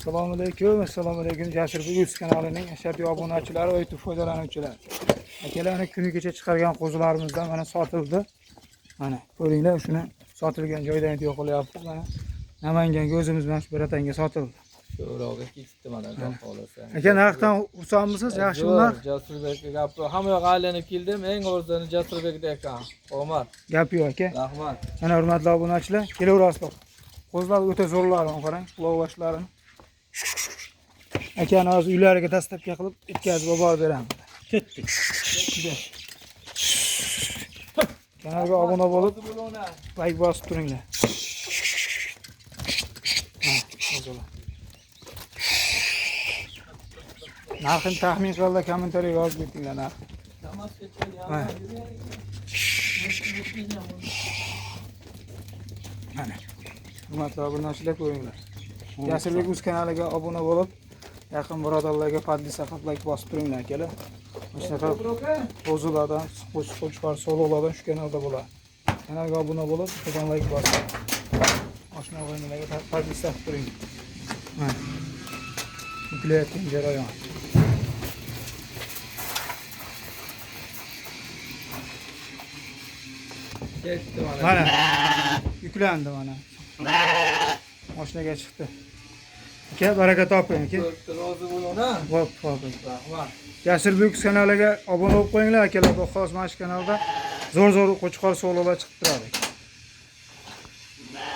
Assalomu alaykum. Jasurbek Uz kanalining ashaddiy obunachilari va YouTube foydalanuvchilari. Akalarning kuni kecha chiqargan qo'zilarimizdan mana sotildi. Mana ko'ringlar, shuni sotilgan joydan video qilyapmiz. Mana Namanganga o'zimiz bilan shu biratanga sotildi. Sho'roga ketdi mana xohlasa. Aka, narxdan xursandmisiz? Yaxshi narx. Jasurbekga gapni hamma yoqqa aylanib keldim. Eng arzoni Jasurbekda ekan. Omad. Gap yo'q aka. Rahmat. Mana hurmatli obunachilar, kelaverasizlar. Qo'zilar o'ta zo'rlarini qarang, quloqlashlarini. Akani hozir uylariga dastlabki qilib yetkazib olib beraman. Ketdi. Kanalga obuna bo'lib, like bosib turinglar. Narxini taxmin qilinglar, kommentariyaga yozib ketinglar narx. Mana. Hurmatli obunachilar, ko'ringlar. Jasurbek Uz kanaliga obuna bo'lib, yaqin birodarlarga podpis qilib like bosib turinglar akalar. Shunaqa qo'zilardan, qo'chqor sololardan shu kanalda bo'ladi. Kanalga obuna bo'lib, bittadan like bosib, oshna o'yinlarga podpis qilib turing. Mana. Yuklayotgan jarayon. Ketdi mana. Mana. Yuklandi mana. Oshnaga chiqdi. Aka, baraka toping aka. Rozi bo'linglar. Xo'p. Rahmat. Jasurbek Uz kanaliga obuna bo'lib qo'yinglar akalar. Bu xos mana shu kanalda zo'r qo'chqor sololar chiqib turadi.